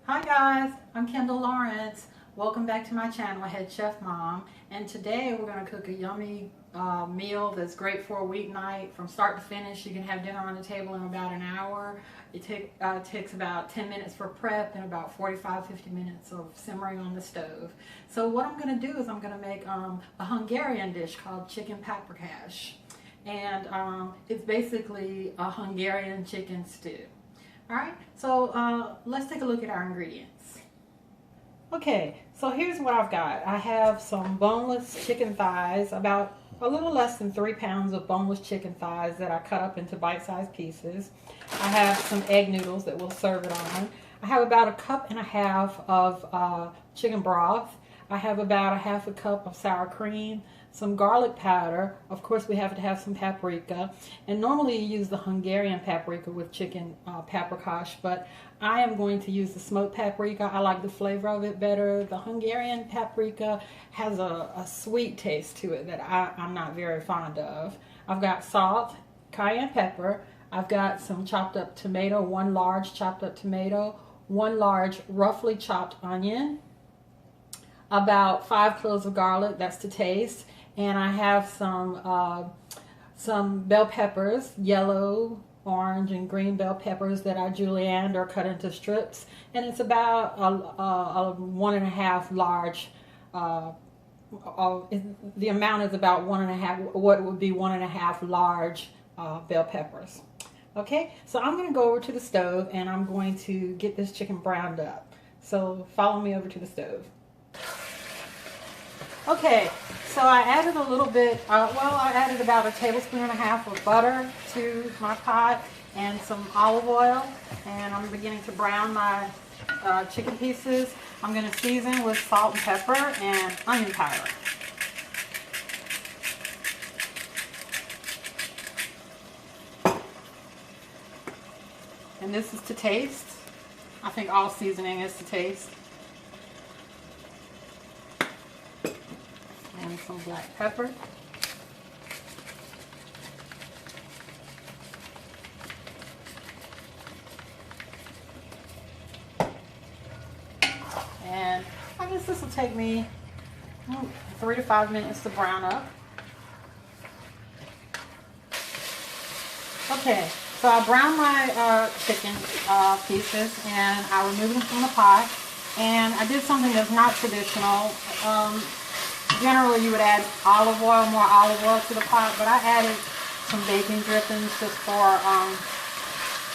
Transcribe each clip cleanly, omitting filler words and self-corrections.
Hi guys, I'm Kendall Lawrence. Welcome back to my channel, Head Chef Mom. And today we're going to cook a yummy meal that's great for a weeknight. From start to finish, you can have dinner on the table in about an hour. It takes about 10 minutes for prep and about 45-50 minutes of simmering on the stove. So what I'm going to do is I'm going to make a Hungarian dish called chicken paprikash. And it's basically a Hungarian chicken stew. Alright, so let's take a look at our ingredients. Okay, so here's what I've got. I have some boneless chicken thighs, about a little less than 3 pounds of boneless chicken thighs that I cut up into bite-sized pieces. I have some egg noodles that we'll serve it on. I have about 1.5 cups of chicken broth. I have about 1/2 cup of sour cream, some garlic powder. Of course, we have to have some paprika. And normally you use the Hungarian paprika with chicken paprikash, but I am going to use the smoked paprika. I like the flavor of it better. The Hungarian paprika has a sweet taste to it that I'm not very fond of. I've got salt, cayenne pepper. I've got some chopped up tomato, 1 large chopped up tomato, 1 large roughly chopped onion, about 5 cloves of garlic, that's to taste, and I have some bell peppers, yellow, orange, and green bell peppers that I julienned or cut into strips, and it's about a 1.5 large. The amount is about 1.5, what would be 1.5 large bell peppers. Okay, so I'm going to go over to the stove and I'm going to get this chicken browned up. So follow me over to the stove. Okay, so I added a little bit, I added about 1.5 tablespoons of butter to my pot and some olive oil, and I'm beginning to brown my chicken pieces. I'm going to season with salt and pepper and onion powder. And this is to taste. I think all seasoning is to taste. And some black pepper. And I guess this will take me 3 to 5 minutes to brown up. Okay, so I browned my chicken pieces and I removed them from the pot. And I did something that's not traditional. Generally, you would add olive oil, more olive oil to the pot, but I added some bacon drippings just for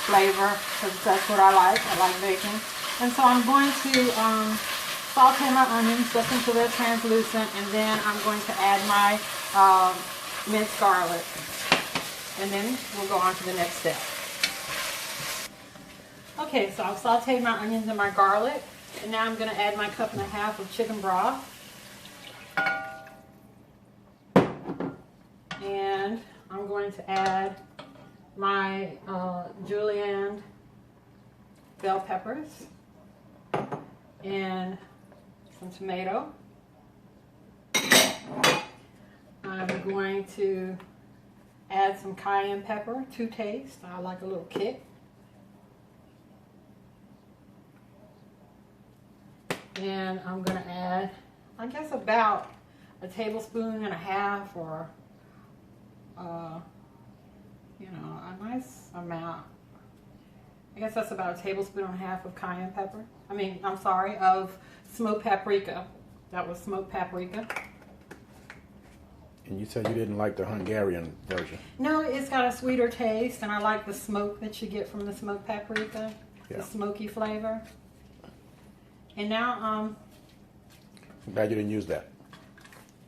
flavor, because that's what I like. I like bacon. And so I'm going to saute my onions just until they're translucent, and then I'm going to add my minced garlic. And then we'll go on to the next step. Okay, so I've sauteed my onions and my garlic, and now I'm going to add my 1.5 cups of chicken broth. And I'm going to add my julienned bell peppers and some tomato. I'm going to add some cayenne pepper to taste. I like a little kick. And I'm going to add, I guess, about 1.5 tablespoons or you know, a nice amount. I guess that's about 1.5 tablespoons of cayenne pepper. Of smoked paprika. That was smoked paprika. And you said you didn't like the Hungarian version. No, it's got a sweeter taste, and I like the smoke that you get from the smoked paprika. Yeah. The smoky flavor. And now, I'm glad you didn't use that.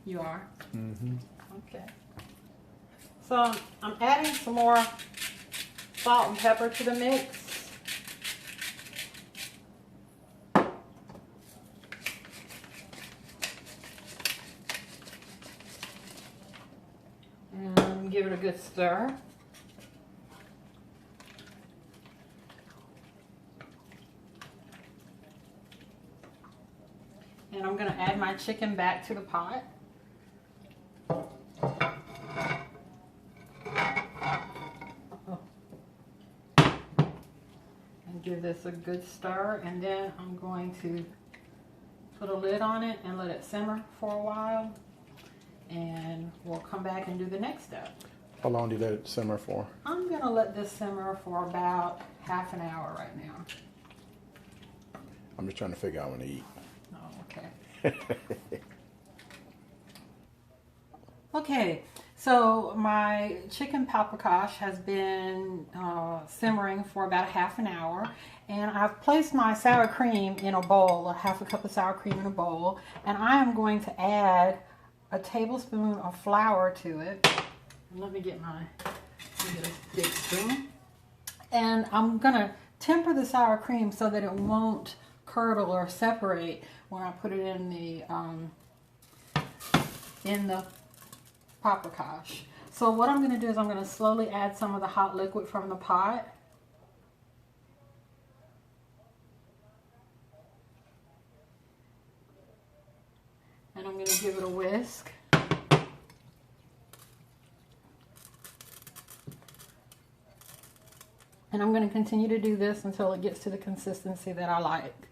You are? Mm-hmm. Okay. So I'm adding some more salt and pepper to the mix. And give it a good stir. And I'm going to add my chicken back to the pot. give this a good stir, and then I'm going to put a lid on it and let it simmer for a while, and we'll come back and do the next step. How long do you let it simmer for? I'm gonna let this simmer for about half an hour right now. I'm just trying to figure out when to eat. Oh, okay. Okay, so my chicken paprikash has been simmering for about half an hour, and I've placed my sour cream in a bowl, a half a cup of sour cream in a bowl, and I am going to add a tablespoon of flour to it. Let me get a big spoon. And I'm gonna temper the sour cream so that it won't curdle or separate when I put it in the paprikash. So what I'm gonna do is I'm gonna slowly add some of the hot liquid from the pot. And I'm gonna give it a whisk. And I'm going to continue to do this until it gets to the consistency that I like.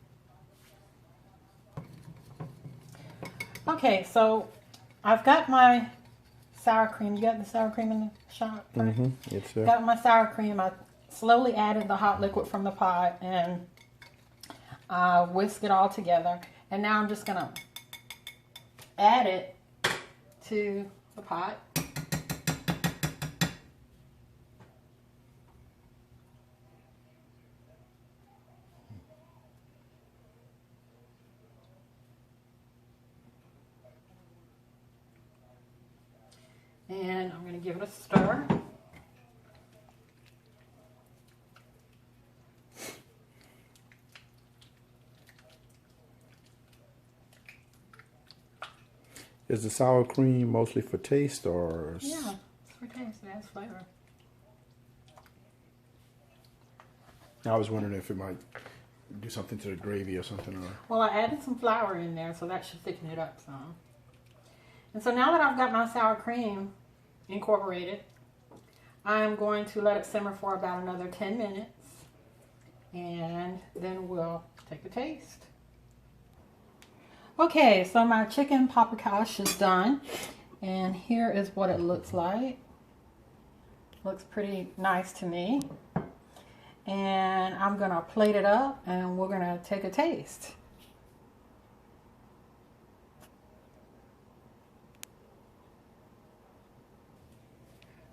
Okay, so I've got my sour cream. You got the sour cream in the shop? Right? Mm-hmm. Yes, sir. Got my sour cream. I slowly added the hot liquid from the pot and whisk it all together. And now I'm just going to add it to the pot. And I'm going to give it a stir. Is the sour cream mostly for taste or? Yeah, it's for taste. It adds flavor. I was wondering if it might do something to the gravy or something. Or... Well, I added some flour in there, so that should thicken it up some. And so now that I've got my sour cream incorporated, I'm going to let it simmer for about another 10 minutes. And then we'll take a taste. Okay, so my chicken paprikash is done. And here is what it looks like. Looks pretty nice to me. And I'm going to plate it up and we're going to take a taste.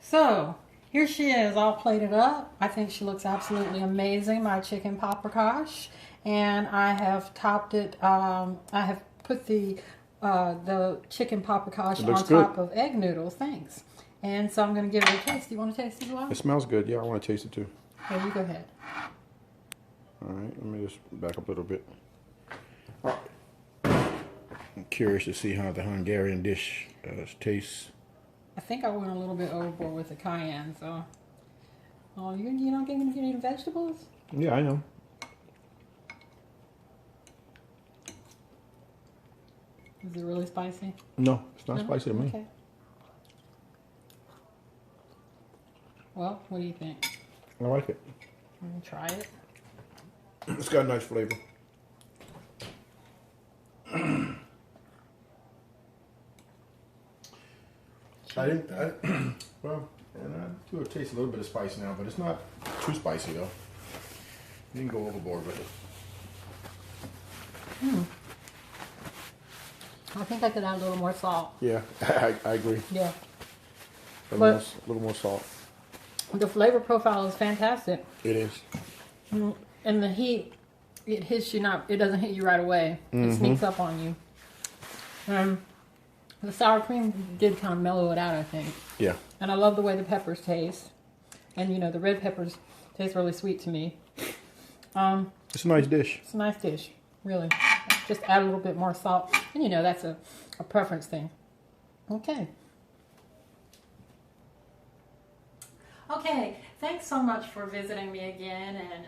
So, here she is all plated up. I think she looks absolutely amazing, my chicken paprikash. And I have topped it, I have put the chicken paprikash on top of egg noodles. Thanks. And so I'm going to give it a taste. Do you want to taste it as well? It smells good. Yeah, I want to taste it too. Okay, you go ahead. All right, let me just back up a little bit. I'm curious to see how the Hungarian dish tastes. I think I went a little bit overboard with the cayenne, so. Oh, you're not going to get any vegetables? Yeah, I know. Is it really spicy? No, it's not No? spicy to me. Okay. Well, what do you think? I like it. Want to try it? It's got a nice flavor. Well, and I do taste a little bit of spice now, but it's not too spicy though. You can go overboard with it. I think I could add a little more salt. Yeah, I agree. Yeah. A little more salt. The flavor profile is fantastic. It is. And the heat, it hits you not, it doesn't hit you right away. It sneaks up on you. The sour cream did kind of mellow it out, I think. Yeah. And I love the way the peppers taste. And, you know, the red peppers taste really sweet to me. It's a nice dish. It's a nice dish, really. Just add a little bit more salt. And, you know, that's a preference thing. Okay. Okay, thanks so much for visiting me again. And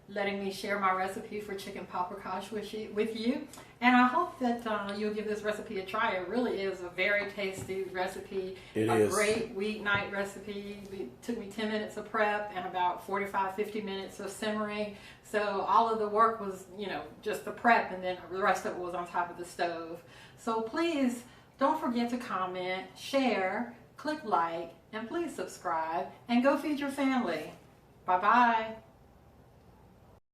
letting me share my recipe for chicken paprikash with you. And I hope that you'll give this recipe a try. It really is a very tasty recipe. It a is. Great weeknight recipe. It took me 10 minutes of prep and about 45-50 minutes of simmering. So all of the work was, just the prep, and then the rest of it was on top of the stove. So please don't forget to comment, share, click like, and please subscribe, and go feed your family. Bye-bye.